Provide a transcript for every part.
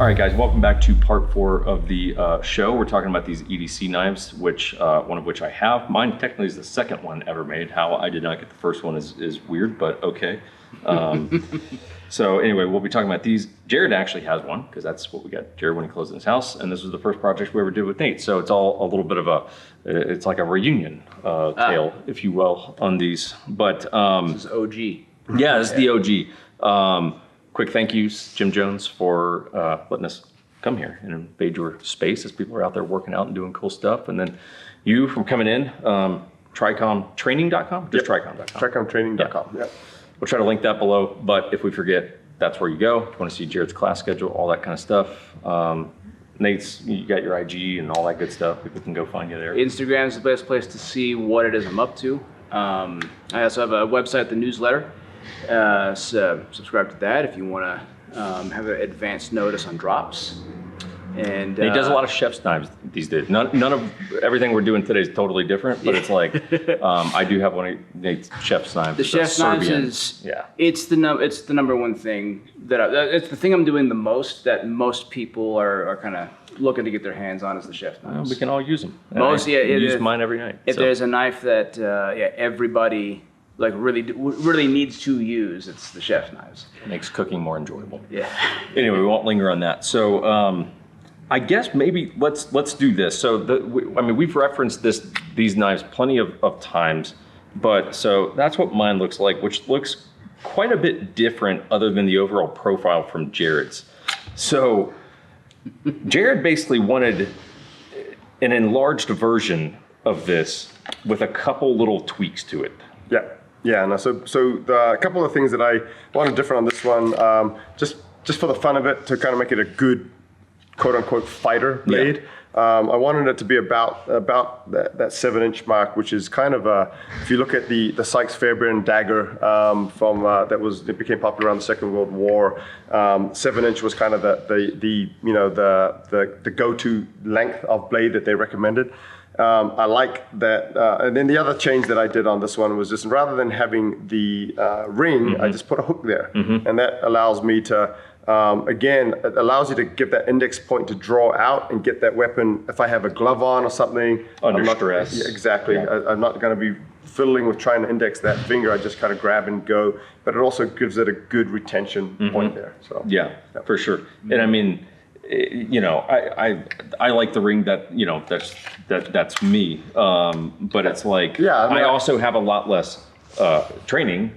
All right, guys, welcome back to part 4 of the show. We're talking about these EDC knives, which one of which I have. Mine technically is the second one ever made. How I did not get the first one is weird, but okay. So anyway, we'll be talking about these. Jared actually has one, because that's what we got Jared when he closed in his house, and this was the first project we ever did with Nate. So it's all a little bit of a, it's like a reunion tale, if you will, on these. But this is OG. Yeah, this is the OG. Quick thank yous, Jim Jones, for letting us come here and invade your space as people are out there working out and doing cool stuff. And then you from coming in, tricomtraining.com? Just tricom.com. Tricomtraining.com, yeah. We'll try to link that below, but if we forget, that's where you go. If you want to see Jared's class schedule, all that kind of stuff. Nate's, you got your IG and all that good stuff. People can go find you there. Instagram is the best place to see what it is I'm up to. I also have a website, the newsletter. So subscribe to that if you want to have an advanced notice on drops. And he does a lot of chef's knives these days. None of everything we're doing today is totally different, but it's like I do have one of Nate's chef's knives. The chef's knives is it's the number one thing that it's the thing I'm doing the most that most people are kind of looking to get their hands on is the chef's knives. We can all use them. Most use mine every night. If there's a knife that everybody like really needs to use, it's the chef's knives. Makes cooking more enjoyable. Yeah. Anyway, we won't linger on that. So I guess maybe let's do this. So we've referenced these knives plenty of times, but so that's what mine looks like, which looks quite a bit different other than the overall profile from Jared's. So Jared basically wanted an enlarged version of this with a couple little tweaks to it. Yeah. No, so a couple of things that I wanted different on this one, just for the fun of it, to kind of make it a good quote-unquote fighter blade. I wanted it to be about that 7-inch mark, which is kind of if you look at the Sykes-Fairbairn dagger that became popular around the Second World War, 7-inch was kind of the go-to length of blade that they recommended. I like that, and then the other change that I did on this one was just rather than having the ring, I just put a hook there, and that allows me to. Again, it allows you to give that index point to draw out and get that weapon. If I have a glove on or something, under stress. Yeah, exactly. Yeah. I'm not going to be fiddling with trying to index that finger. I just kind of grab and go. But it also gives it a good retention point there. So yeah, for sure. And I mean, I like the ring that that's me. But it's like I also have a lot less training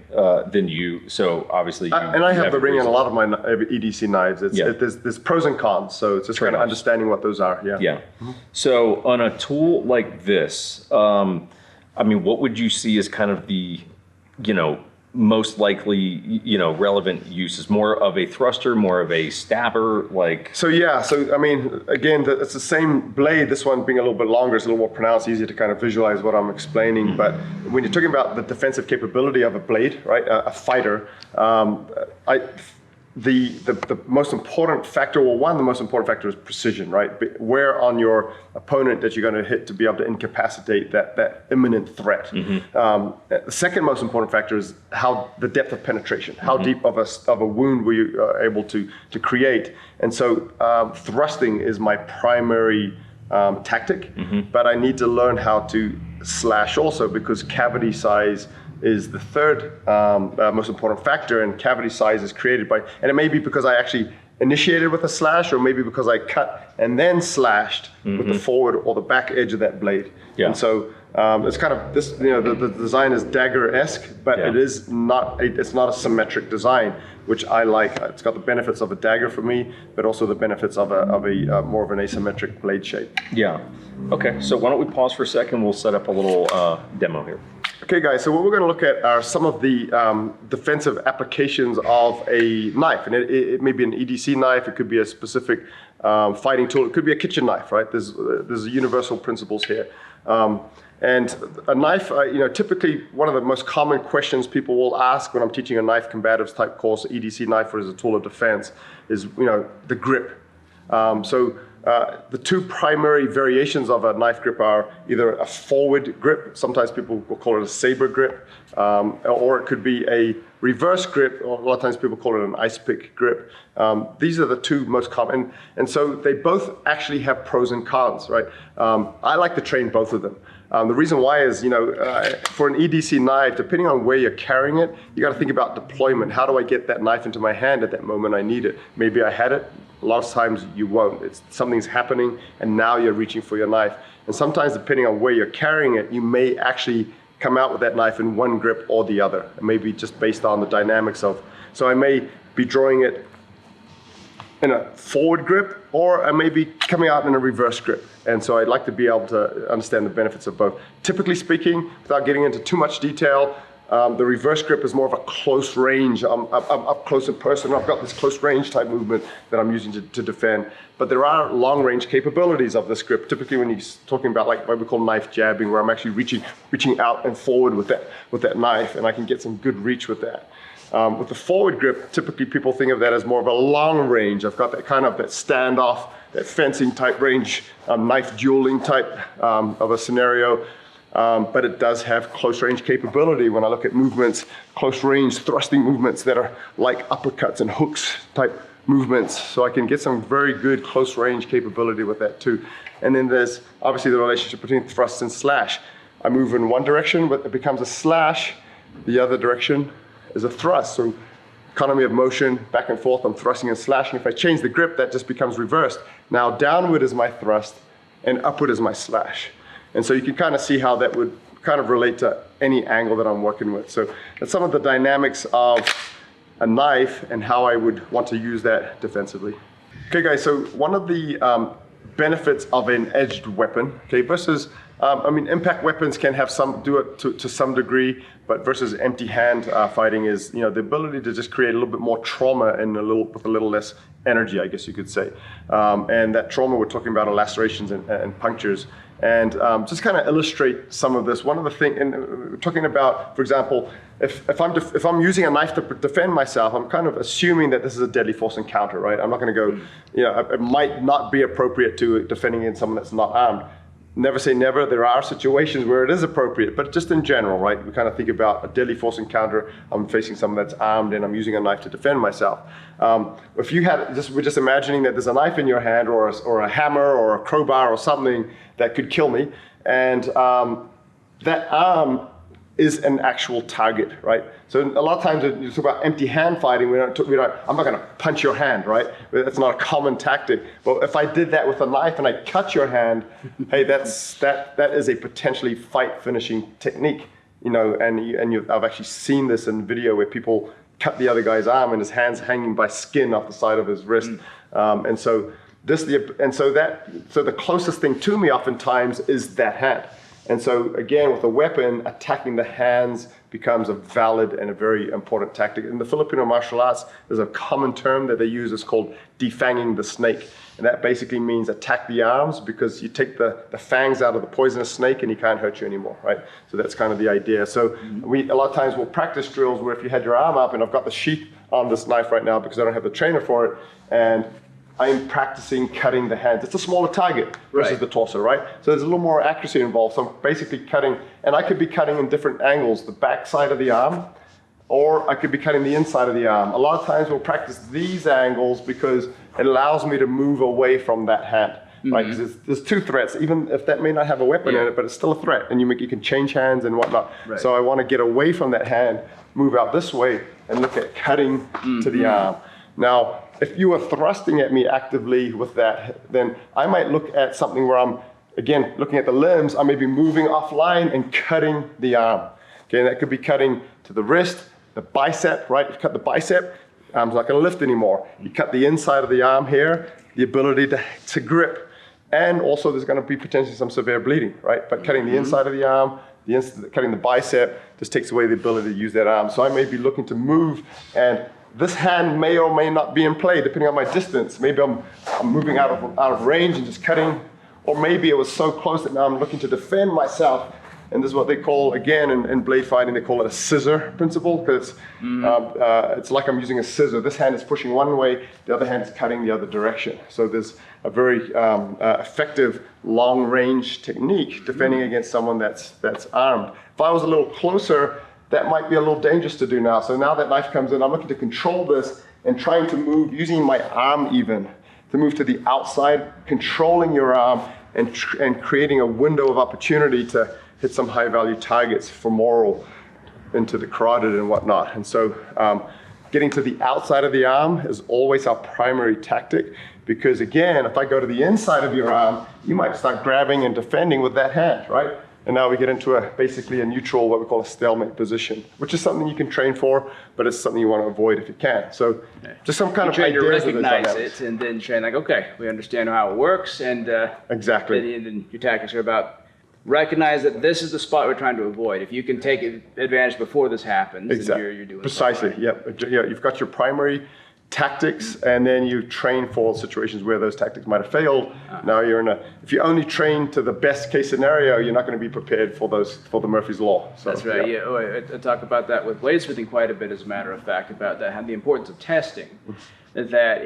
than you, so obviously and I have the ring in a lot of my EDC knives. There's pros and cons, so it's just kind of understanding what those are. So on a tool like this, I mean, what would you see as kind of the most likely relevant uses? More of a thruster, more of a stabber, like? So I mean, again, it's the same blade. This one being a little bit longer, it's a little more pronounced, easier to kind of visualize what I'm explaining. But when you're talking about the defensive capability of a blade, right, a fighter, the most important factor, one of the most important factors is precision, right? Where on your opponent that you're going to hit to be able to incapacitate that imminent threat. The second most important factor is the depth of penetration. How deep of a wound were you able to create? And so thrusting is my primary tactic, but I need to learn how to slash also, because cavity size is the third most important factor, and cavity size is created by, and it may be because I actually initiated with a slash, or maybe because I cut and then slashed with the forward or the back edge of that blade. And so it's kind of this, the design is dagger-esque, but it's not a symmetric design, which I like. It's got the benefits of a dagger for me, but also the benefits of a more of an asymmetric blade shape. Yeah. Okay, so why don't we pause for a second? We'll set up a little demo here. Okay, guys, so what we're going to look at are some of the defensive applications of a knife. And it may be an EDC knife, it could be a specific fighting tool, it could be a kitchen knife, right? There's universal principles here. And a knife, typically one of the most common questions people will ask when I'm teaching a knife combatives type course, EDC knife or as a tool of defense, is, the grip. The two primary variations of a knife grip are either a forward grip, sometimes people will call it a saber grip, or it could be a reverse grip, or a lot of times people call it an ice pick grip. These are the two most common, and so they both actually have pros and cons, right? I like to train both of them. The reason why is, for an EDC knife, depending on where you're carrying it, you got to think about deployment. How do I get that knife into my hand at that moment I need it? Maybe I had it. A lot of times you won't. Something's happening, and now you're reaching for your knife. And sometimes, depending on where you're carrying it, you may actually come out with that knife in one grip or the other. Maybe just based on the dynamics of. So I may be drawing it in a forward grip, or I may be coming out in a reverse grip. And so I'd like to be able to understand the benefits of both. Typically speaking, without getting into too much detail, the reverse grip is more of a close range. I'm up close and personal. I've got this close range type movement that I'm using to defend. But there are long range capabilities of this grip. Typically when you're talking about like what we call knife jabbing, where I'm actually reaching out and forward with that knife, and I can get some good reach with that. With the forward grip, typically people think of that as more of a long range. I've got that kind of that standoff, that fencing type range, knife dueling type of a scenario. But it does have close range capability when I look at movements, close range thrusting movements that are like uppercuts and hooks type movements. So I can get some very good close range capability with that too. And then there's obviously the relationship between thrust and slash. I move in one direction, but it becomes a slash. The other direction is a thrust. So economy of motion, back and forth, I'm thrusting and slashing. If I change the grip, that just becomes reversed. Now downward is my thrust and upward is my slash. And so you can kind of see how that would kind of relate to any angle that I'm working with. So that's some of the dynamics of a knife and how I would want to use that defensively. Okay guys, so one of the benefits of an edged weapon, okay, versus, impact weapons can have do it to some degree, but versus empty hand fighting is, the ability to just create a little bit more trauma and with a little less energy, I guess you could say. And that trauma, we're talking about lacerations and punctures. And just kind of illustrate some of this. One of the things, and we're talking about, for example, if I'm using a knife to defend myself, I'm kind of assuming that this is a deadly force encounter, right? I'm not going to go, it might not be appropriate to defending against someone that's not armed. Never say never. There are situations where it is appropriate, but just in general, right? We kind of think about a deadly force encounter. I'm facing someone that's armed and I'm using a knife to defend myself. If you we're just imagining that there's a knife in your hand or a hammer or a crowbar or something that could kill me, and that arm is an actual target, right? So a lot of times you talk about empty hand fighting, I'm not going to punch your hand, right? That's not a common tactic. But if I did that with a knife and I cut your hand, hey, that is a potentially fight finishing technique, I've actually seen this in video where people cut the other guy's arm and his hand's hanging by skin off the side of his wrist, so the closest thing to me oftentimes is that hand. And so again, with a weapon, attacking the hands becomes a valid and a very important tactic. In the Filipino martial arts, there's a common term that they use. It's called defanging the snake. And that basically means attack the arms, because you take the fangs out of the poisonous snake and he can't hurt you anymore, right? So that's kind of the idea. So a lot of times we'll practice drills where if you had your arm up, and I've got the sheath on this knife right now because I don't have the trainer for it, and I'm practicing cutting the hands. It's a smaller target versus the torso, right? So there's a little more accuracy involved. So I'm basically cutting, and I could be cutting in different angles, the back side of the arm, or I could be cutting the inside of the arm. A lot of times we'll practice these angles because it allows me to move away from that hand, right? Because there's two threats, even if that may not have a weapon in it, but it's still a threat, and you can change hands and whatnot. Right. So I want to get away from that hand, move out this way, and look at cutting to the arm. Now, if you were thrusting at me actively with that, then I might look at something where I'm, again, looking at the limbs, I may be moving offline and cutting the arm. Okay, and that could be cutting to the wrist, the bicep, right? You cut the bicep, arm's not gonna lift anymore. You cut the inside of the arm here, the ability to grip. And also there's gonna be potentially some severe bleeding, right? But cutting the inside of the arm, cutting the bicep, just takes away the ability to use that arm. So I may be looking to move, and this hand may or may not be in play depending on my distance. Maybe I'm moving out of range and just cutting, or maybe it was so close that now I'm looking to defend myself And this is what they call, again, in blade fighting, they call it a scissor principle, because it's like I'm using a scissor. This hand is pushing one way, the other hand is cutting the other direction. So there's a very effective long-range technique defending against someone that's armed. If I was a little closer, that might be a little dangerous to do now. So now that knife comes in, I'm looking to control this and trying to move, using my arm even, to move to the outside, controlling your arm and creating a window of opportunity to hit some high value targets femoral into the carotid and whatnot. And so getting to the outside of the arm is always our primary tactic, because again, if I go to the inside of your arm, you might start grabbing and defending with that hand, right? And now we get into basically a neutral, what we call a stalemate position, which is something you can train for, but it's something you want to avoid if you can. So just some kind of train ideas to recognize it, and then train like, okay, we understand how it works, and exactly. Then your tactics are about recognize that this is the spot we're trying to avoid. If you can take advantage before this happens, then you're doing precisely. Something right. Yeah, you've got your primary tactics, and then you train for situations where those tactics might have failed. Now you're if you only train to the best case scenario, you're not going to be prepared for the Murphy's Law. So, that's right. Yeah, I talk about that with bladesmithing quite a bit, as a matter of fact, about that, the importance of testing. That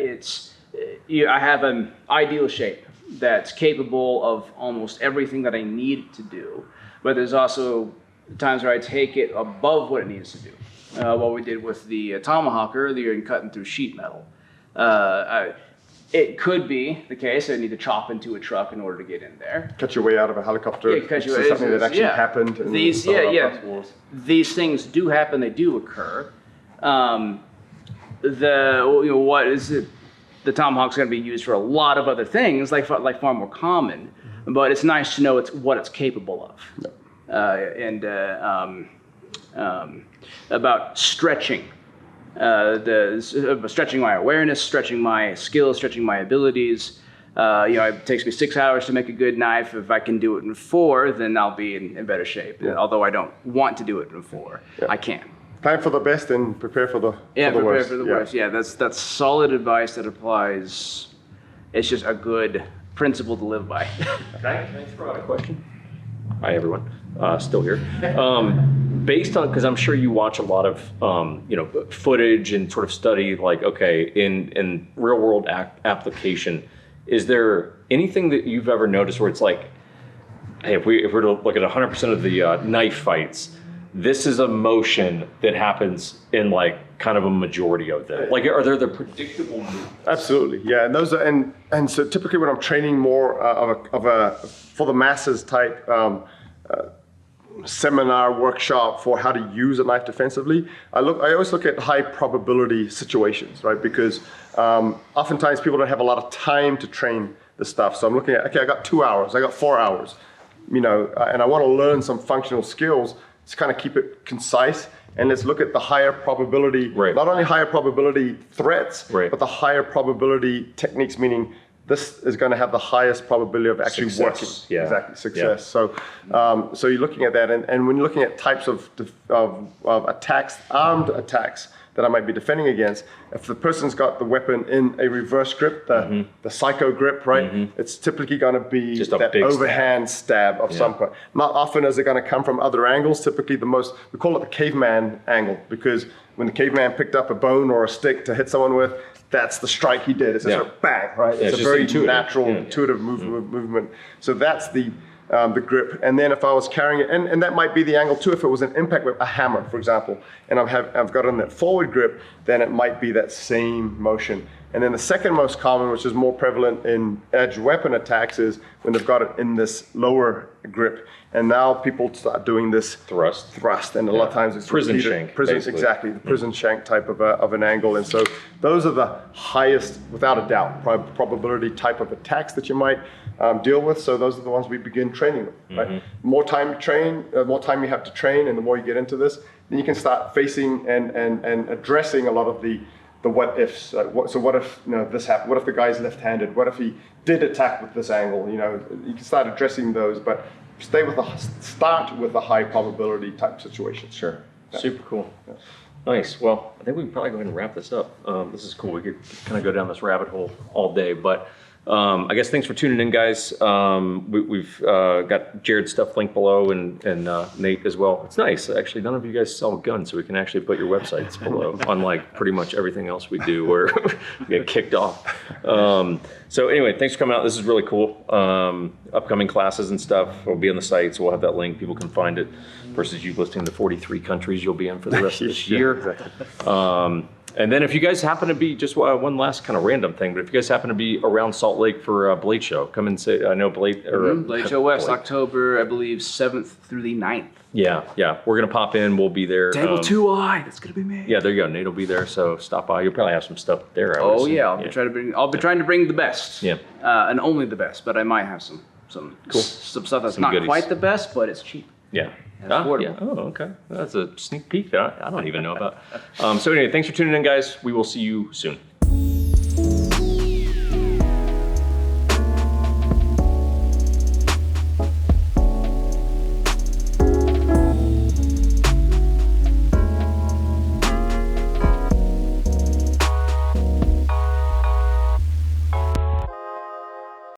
I have an ideal shape that's capable of almost everything that I need to do, but there's also times where I take it above what it needs to do. What we did with the tomahawk earlier in cutting through sheet metal. It could be the case I need to chop into a truck in order to get in there. Cut your way out of a helicopter. Yeah, cut your way. Something that actually happened. These things do happen. They do occur. What is it? The tomahawk's going to be used for a lot of other things, like far more common. But it's nice to know what it's capable of. Yep. About stretching, stretching my awareness, stretching my skills, stretching my abilities. It takes me 6 hours to make a good knife. If I can do it in 4, then I'll be in better shape. Yeah. Although I don't want to do it in 4, yeah. I can. Plan for the best and prepare for the worst. Prepare for the worst. Yeah, that's solid advice that applies. It's just a good principle to live by. Can I throw out a question? Hi, everyone. Still here. Based on, because I'm sure you watch a lot of footage and sort of study, like, okay, in real world application, is there anything that you've ever noticed where it's like, hey, if we're to look at 100% of the knife fights, this is a motion that happens in like kind of a majority of them? Like, are there the predictable moves? Absolutely, yeah. And those are, and so typically when I'm training more of a for the masses type seminar workshop for how to use a knife defensively, I always look at high probability situations, right? Because oftentimes people don't have a lot of time to train this stuff. So I'm looking at, okay, I got 2 hours, I got 4 hours, and I want to learn some functional skills. Let's kind of keep it concise, and let's look at the higher probability, not only higher probability threats, but the higher probability techniques, meaning this is going to have the highest probability of actually working. Yeah. Exactly, success. Yeah. So you're looking at that, and when you're looking at types of attacks, armed attacks that I might be defending against, if the person's got the weapon in a reverse grip, the psycho grip, right? It's typically going to be just that overhand stab of some kind. Not often is it going to come from other angles. Typically we call it the caveman angle, because when the caveman picked up a bone or a stick to hit someone with, that's the strike he did. It's a sort of bang, right? Yeah, it's a very natural, intuitive movement. So that's the grip. And then if I was carrying it, and that might be the angle too, if it was an impact with a hammer, for example, and I've got on that forward grip, then it might be that same motion. And then the second most common, which is more prevalent in edge weapon attacks, is when they've got it in this lower grip. And now people start doing this thrust, and a lot of times it's prison shank. Exactly, the prison shank type of an angle. And so those are the highest, without a doubt, probability type of attacks that you might deal with. So those are the ones we begin training with. Right? More time you train, more time you have to train, and the more you get into this, then you can start facing and addressing a lot of the what ifs. So what if this happened? What if the guy's left-handed? What if he did attack with this angle? You can start addressing those, but start with the high probability type situations. Sure. Yeah. Super cool. Yeah. Nice. Well, I think we can probably go ahead and wrap this up. This is cool. We could kind of go down this rabbit hole all day, but I guess thanks for tuning in, guys. We've got Jared's stuff linked below and Nate as well. It's nice. Actually, none of you guys sell guns, so we can actually put your websites below, unlike pretty much everything else we do where we get kicked off. So anyway, thanks for coming out. This is really cool. Upcoming classes and stuff will be on the site, so we'll have that link. People can find it versus you listing the 43 countries you'll be in for the rest of this year. Exactly. And then if you guys happen to be, just one last kind of random thing, but if you guys happen to be around Salt Lake for Blade Show, come and say, I know Blade. Blade Show West, October, I believe, 7th through the 9th. Yeah. We're going to pop in. We'll be there. Table 2I, that's going to be me. Yeah, there you go. Nate will be there, so stop by. You'll probably have some stuff there. I would assume. Yeah, I'll be trying to bring the best. Yeah. And only the best, but I might have some Cool. some stuff that's Some not goodies. quite the best, but it's cheap. Yeah. That's affordable. Yeah. Oh, okay. That's a sneak peek that I don't even know about. So anyway, thanks for tuning in, guys. We will see you soon.